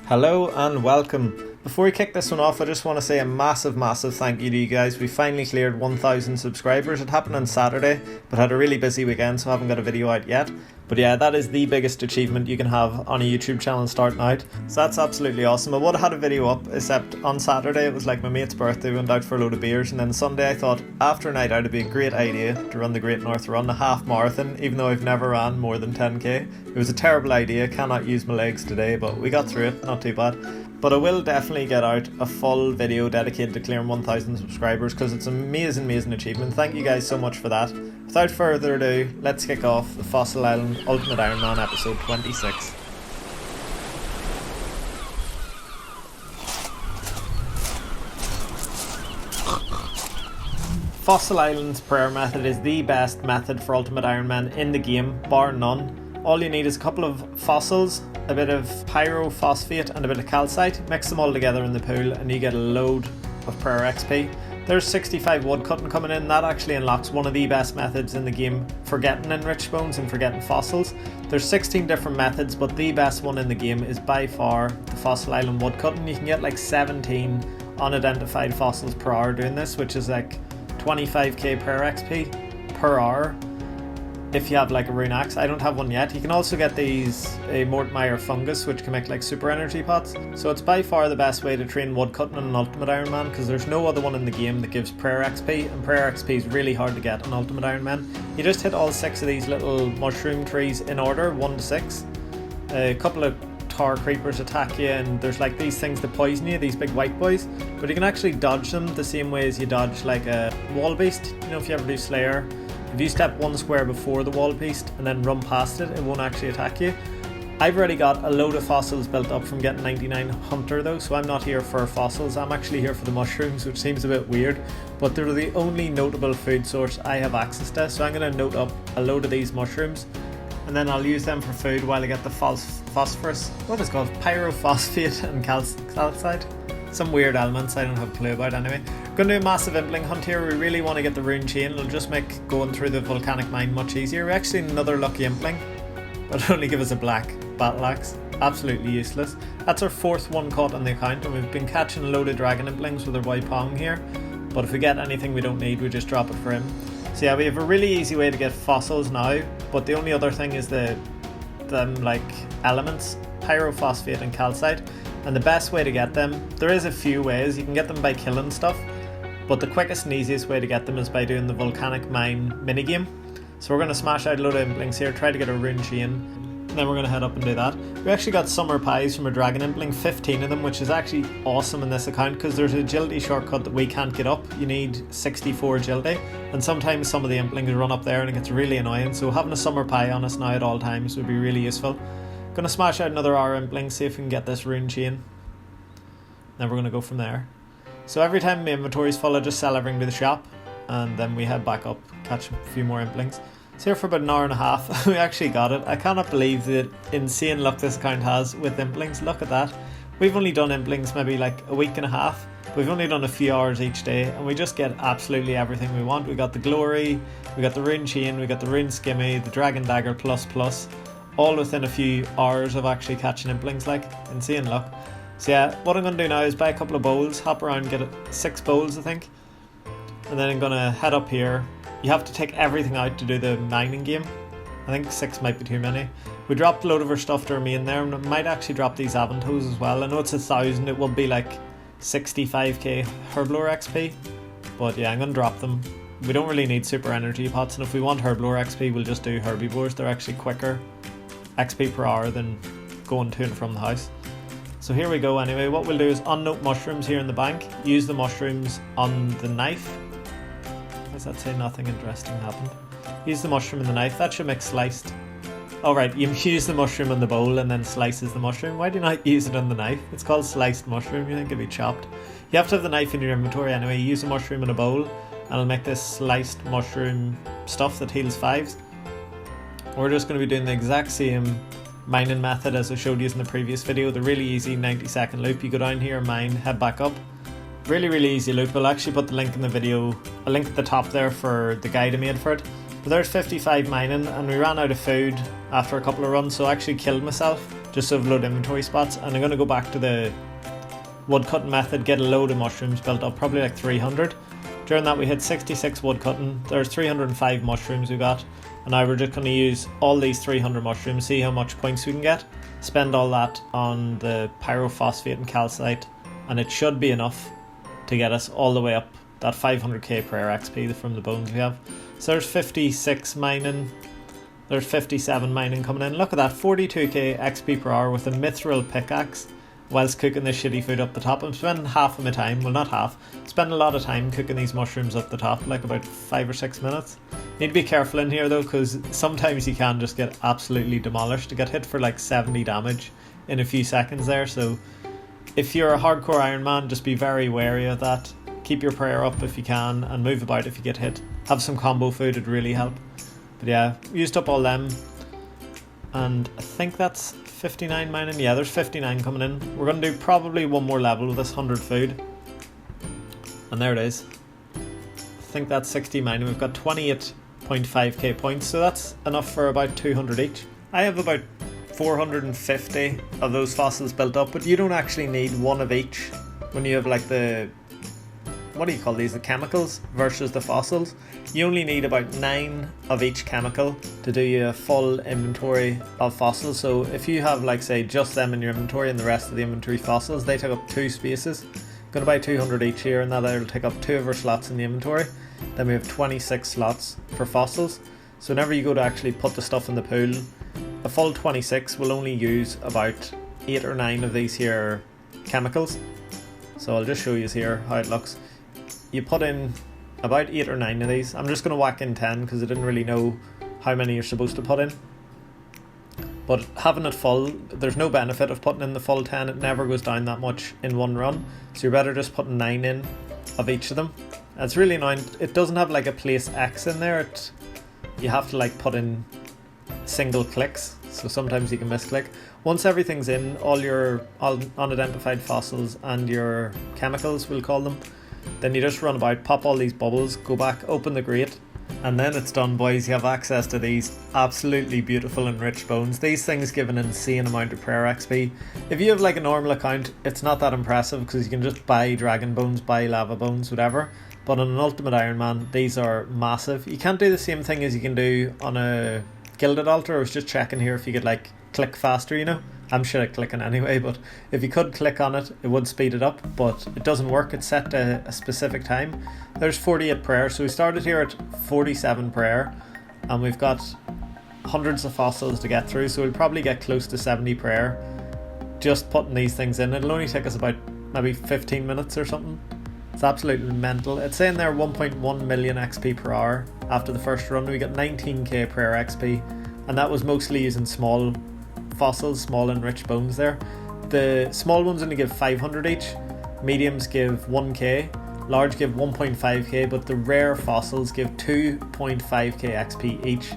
Hello and welcome. Before we kick this one off, I just want to say a massive thank you to you guys. We finally cleared 1,000 subscribers. It happened on Saturday, but had a really busy weekend, so I haven't got a video out yet. But yeah, that is the biggest achievement you can have on a YouTube channel starting out. So that's absolutely awesome. I would have had a video up, except on Saturday it was like my mate's birthday. We went out for a load of beers, and then Sunday I thought after a night out it'd be a great idea to run the Great North Run, a half marathon, even though I've never ran more than 10k. It was a terrible idea, cannot use my legs today, but we got through it, not too bad. But I will definitely get out a full video dedicated to clearing 1,000 subscribers because it's an amazing achievement. Thank you guys so much for that. Without further ado, let's kick off the Fossil Island Ultimate Ironman episode 26. Fossil Island's prayer method is the best method for Ultimate Ironman in the game, bar none. All you need is a couple of fossils, a bit of pyrophosphate and a bit of calcite. Mix them all together in the pool and you get a load of prayer XP. There's 65 woodcutting coming in. That actually unlocks one of the best methods in the game for getting enriched bones and for getting fossils. There's 16 different methods, but the best one in the game is by far the Fossil Island woodcutting. You can get like 17 unidentified fossils per hour doing this, which is like 25k prayer XP per hour. If you have like a rune axe, I don't have one yet. You can also get these Morytania fungus, which can make like super energy pots. So it's by far the best way to train woodcutting on an Ultimate Ironman because there's no other one in the game that gives prayer XP, and prayer XP is really hard to get on Ultimate Ironman. You just hit all 6 of these little mushroom trees in order, 1 to 6. A couple of tar creepers attack you, and there's like these things that poison you, these big white boys, but you can actually dodge them the same way as you dodge like a wall beast. You know, if you ever do Slayer, if you step 1 square before the wall beast and then run past it, it won't actually attack you. I've already got a load of fossils built up from getting 99 hunter though, so I'm not here for fossils, I'm actually here for the mushrooms, which seems a bit weird, but they're the only notable food source I have access to, so I'm going to note up a load of these mushrooms and then I'll use them for food while I get the phosphorus, what is it called, pyrophosphate and calcite. Some weird elements I don't have a clue about anyway. Going to do a massive impling hunt here. We really want to get the rune chain. It'll just make going through the volcanic mine much easier. We actually need another lucky impling, but it'll only give us a black battle axe. Absolutely useless. That's our 4th one caught on the account, and we've been catching a load of dragon implings with our boy Pong here, but if we get anything we don't need, we just drop it for him. So yeah, we have a really easy way to get fossils now, but the only other thing is them like elements, pyrophosphate and calcite. And the best way to get them, there is a few ways. You can get them by killing stuff, but the quickest and easiest way to get them is by doing the volcanic mine minigame. So we're going to smash out a load of implings here, try to get a rune chain, and then we're going to head up and do that. We actually got summer pies from a dragon impling, 15 of them, which is actually awesome in this account because there's an agility shortcut that we can't get up. You need 64 agility, and sometimes some of the implings run up there and it gets really annoying, so having a summer pie on us now at all times would be really useful. Gonna smash out another hour impling, see if we can get this rune chain. Then we're gonna go from there. So every time my inventory's full, I just sell everything to the shop, and then we head back up, catch a few more implings. So here for about an hour and a half, we actually got it. I cannot believe the insane luck this account has with implings. Look at that. We've only done implings maybe like a week and a half. We've only done a few hours each day, and we just get absolutely everything we want. We got the glory, we got the rune chain, we got the rune skimmy, the dragon dagger plus. All within a few hours of actually catching implings, like insane luck. So yeah, what I'm going to do now is buy a couple of bowls, hop around, get 6 bowls I think, and then I'm going to head up here. You have to take everything out to do the mining game. I think 6 might be too many. We dropped a load of our stuff to remain there, and I might actually drop these Aventos as well. I know it's 1,000, it will be like 65k Herblore XP, but yeah, I'm going to drop them. We don't really need super energy pots, and if we want Herblore XP we'll just do herbivores. They're actually quicker XP per hour than going to and from the house. So here we go anyway. What we'll do is unnote mushrooms here in the bank, use the mushrooms on the knife. Why does that say nothing interesting happened? Use the mushroom and the knife, that should make sliced. Alright, you use the mushroom in the bowl and then slices the mushroom. Why do you not use it on the knife? It's called sliced mushroom, you think it'd be chopped. You have to have the knife in your inventory anyway. Use a mushroom in a bowl and it'll make this sliced mushroom stuff that heals 5s. We're just going to be doing the exact same mining method as I showed you in the previous video, the really easy 90-second loop. You go down here, mine, head back up. Really easy loop. I'll actually put the link in the video, a link at the top there for the guide I made for it. But there's 55 mining, and we ran out of food after a couple of runs, so I actually killed myself just so I've load inventory spots. And I'm going to go back to the woodcutting method, get a load of mushrooms built up, probably like 300. During that we hit 66 woodcutting, there's 305 mushrooms we got, and now we're just going to use all these 300 mushrooms, see how much points we can get, spend all that on the pyrophosphate and calcite, and it should be enough to get us all the way up that 500k per hour XP from the bones we have. So there's 56 mining, there's 57 mining coming in. Look at that, 42k XP per hour with a mithril pickaxe whilst cooking this shitty food up the top. I'm spending half of my time, well not half, spend a lot of time cooking these mushrooms up the top, like about 5 or 6 minutes. Need to be careful in here though, because sometimes you can just get absolutely demolished. To get hit for like 70 damage in a few seconds there, so if you're a hardcore Iron Man, just be very wary of that. Keep your prayer up if you can, and move about if you get hit. Have some combo food, it'd really help. But yeah, used up all them, and I think that's 59 mining. Yeah, there's 59 coming in. We're going to do probably one more level with this 100 food, and there it is. I think that's 60 mining. We've got 28.5k points, so that's enough for about 200 each. I have about 450 of those fossils built up, but you don't actually need one of each when you have like the, what do you call these, the chemicals versus the fossils. You only need about 9 of each chemical to do you a full inventory of fossils. So if you have like say just them in your inventory and the rest of the inventory fossils, they take up 2 spaces. Gonna buy 200 each here, and that'll take up 2 of our slots in the inventory. Then we have 26 slots for fossils. So whenever you go to actually put the stuff in the pool, a full 26 will only use about 8 or 9 of these here chemicals. So I'll just show you here how it looks. You put in about 8 or 9 of these. I'm just going to whack in 10 because I didn't really know how many you're supposed to put in. But having it full, there's no benefit of putting in the full 10. It never goes down that much in one run. So you're better just putting 9 in of each of them. And it's really annoying. It doesn't have like a place X in there. You have to like put in single clicks, so sometimes you can misclick. Once everything's in, all your unidentified fossils and your chemicals, we'll call them, then you just run about, pop all these bubbles, go back, open the grate, and then it's done, boys. You have access to these absolutely beautiful and rich bones. These things give an insane amount of prayer XP. If you have like a normal account, it's not that impressive because you can just buy dragon bones, buy lava bones, whatever. But on an Ultimate Iron Man, these are massive. You can't do the same thing as you can do on a Gilded Altar. I was just checking here if you could like click faster, you know. I'm shit at clicking anyway, but if you could click on it, it would speed it up, but it doesn't work. It's set to a specific time. There's 48 prayer, so we started here at 47 prayer, and we've got hundreds of fossils to get through, so we'll probably get close to 70 prayer just putting these things in. It'll only take us about maybe 15 minutes or something. It's absolutely mental. It's saying there 1.1 million XP per hour after the first run. We got 19k prayer XP, and that was mostly using small fossils, small and rich bones there. The small ones only give 500 each, mediums give 1k, large give 1.5k, but the rare fossils give 2.5k XP each.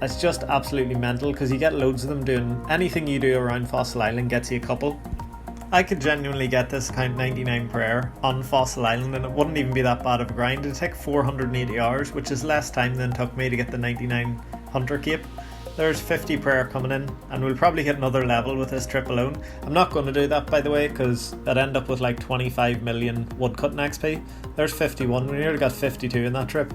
It's just absolutely mental because you get loads of them. Doing anything you do around Fossil Island gets you a couple. I could genuinely get this account 99 prayer on Fossil Island, and it wouldn't even be that bad of a grind. It'd take 480 hours, which is less time than it took me to get the 99 Hunter Cape. There's 50 prayer coming in, and we'll probably hit another level with this trip alone. I'm not going to do that, by the way, because I'd end up with like 25 million woodcutting XP. There's 51, we nearly got 52 in that trip.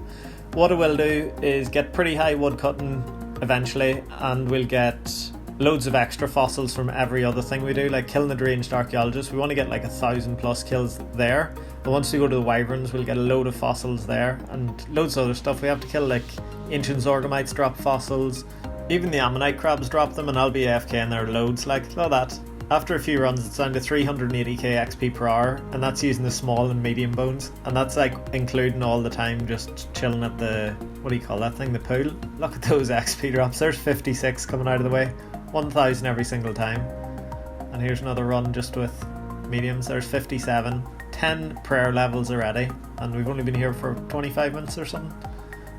What I will do is get pretty high woodcutting eventually, and we'll get loads of extra fossils from every other thing we do, like killing the deranged archaeologist. We want to get like 1,000 plus kills there, but once we go to the wyverns we'll get a load of fossils there, and loads of other stuff. We have to kill like ancient Zorgomites, drop fossils, even the ammonite crabs drop them, and I'll be AFK in there loads, like look at that. After a few runs it's down to 380k XP per hour, and that's using the small and medium bones, and that's like including all the time just chilling at the, what do you call that thing, the pool. Look at those XP drops. There's 56 coming out of the way, 1,000 every single time. And here's another run just with mediums. There's 57, 10 prayer levels already, and we've only been here for 25 minutes or something.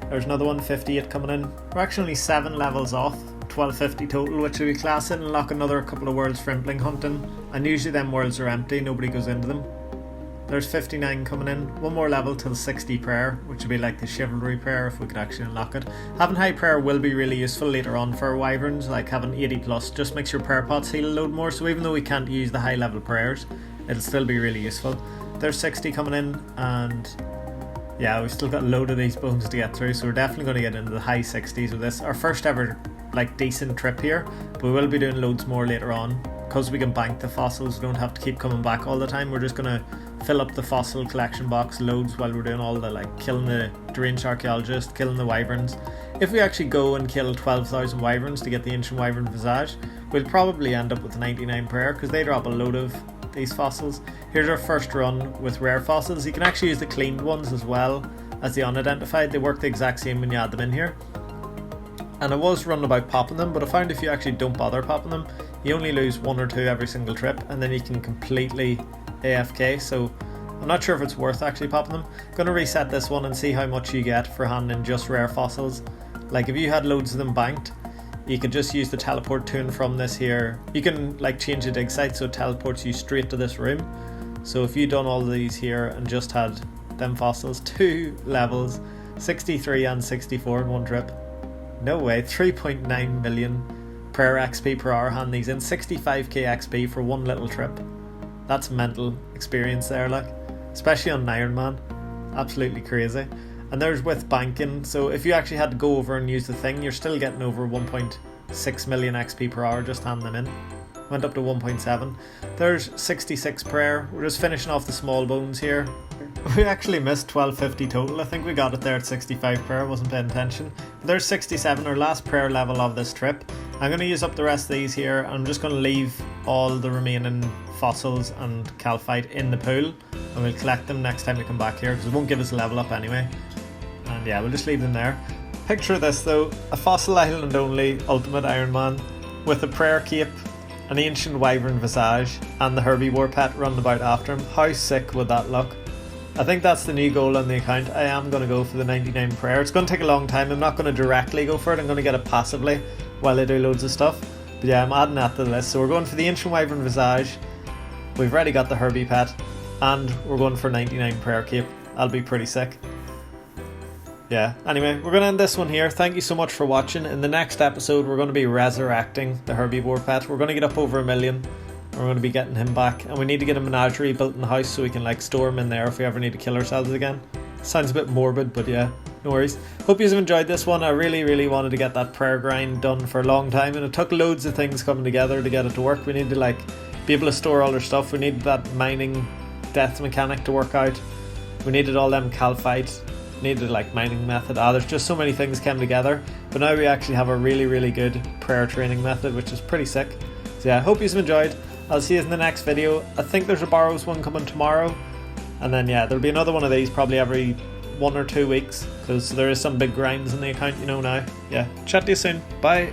There's another one, 58 coming in. We're actually only 7 levels off, 1250 total, which will be class in and lock another couple of worlds for impling hunting, and usually them worlds are empty, nobody goes into them. There's 59 coming in. One more level till 60 prayer, which would be like the chivalry prayer if we could actually unlock it. Having high prayer will be really useful later on for wyverns, like having 80 plus just makes your prayer pots heal a load more, so even though we can't use the high level prayers, it'll still be really useful. There's 60 coming in, and yeah, we've still got a load of these bones to get through, so we're definitely going to get into the high 60s with this. Our first ever like decent trip here, but we will be doing loads more later on. Because we can bank the fossils, we don't have to keep coming back all the time. We're just going to fill up the fossil collection box loads while we're doing all the like killing the deranged archaeologist, killing the wyverns. If we actually go and kill 12,000 wyverns to get the ancient wyvern visage, we'll probably end up with 99 prayer because they drop a load of these fossils. Here's our first run with rare fossils. You can actually use the cleaned ones as well as the unidentified. They work the exact same when you add them in here. And I was running about popping them, but I found if you actually don't bother popping them, you only lose 1 or 2 every single trip, and then you can completely AFK, so I'm not sure if it's worth actually popping them. I'm going to reset this one and see how much you get for handling just rare fossils. Like if you had loads of them banked, you could just use the teleport to and from this here. You can like change the dig site so it teleports you straight to this room. So if you done all of these here and just had them fossils, 2 levels, 63 and 64 in one trip. No way, 3.9 million prayer XP per hour hand these in, 65k XP for one little trip. That's mental experience there, like, especially on Ironman. Absolutely crazy. And there's with banking, so if you actually had to go over and use the thing, you're still getting over 1.6 million XP per hour just hand them in. Went up to 1.7. There's 66 prayer. We're just finishing off the small bones here. We actually missed 1250 total. I think we got it there at 65 prayer, wasn't paying attention. But there's 67, our last prayer level of this trip. I'm going to use up the rest of these here. I'm just going to leave all the remaining fossils and calcite in the pool, and we'll collect them next time we come back here because it won't give us a level up anyway. And yeah, we'll just leave them there. Picture this though, a fossil island only ultimate Ironman with a prayer cape, an ancient wyvern visage, and the herbivore pet running about after him. How sick would that look? I think that's the new goal on the account. I am going to go for the 99 prayer. It's going to take a long time. I'm not going to directly go for it. I'm going to get it passively while I do loads of stuff. But yeah, I'm adding that to the list. So we're going for the ancient wyvern visage. We've already got the herbie pet, and we're going for 99 prayer cape. That'll be pretty sick. Yeah, anyway, we're going to end this one here. Thank you so much for watching. In the next episode, we're going to be resurrecting the herbivore pet. We're going to get up over 1 million. We're going to be getting him back, and we need to get a menagerie built in the house so we can like store him in there if we ever need to kill ourselves again. Sounds a bit morbid, but yeah, no worries. Hope you've enjoyed this one. I really wanted to get that prayer grind done for a long time, and it took loads of things coming together to get it to work. We need to like be able to store all our stuff. We needed that mining death mechanic to work out. We needed all them calcite. Needed like mining method. There's just so many things came together, but now we actually have a really good prayer training method, which is pretty sick. So yeah, I hope you've enjoyed. I'll see you in the next video. I think there's a Barrows one coming tomorrow, and then yeah, there'll be another one of these probably every 1 or 2 weeks because there is some big grinds in the account, you know now. Yeah, chat to you soon. Bye.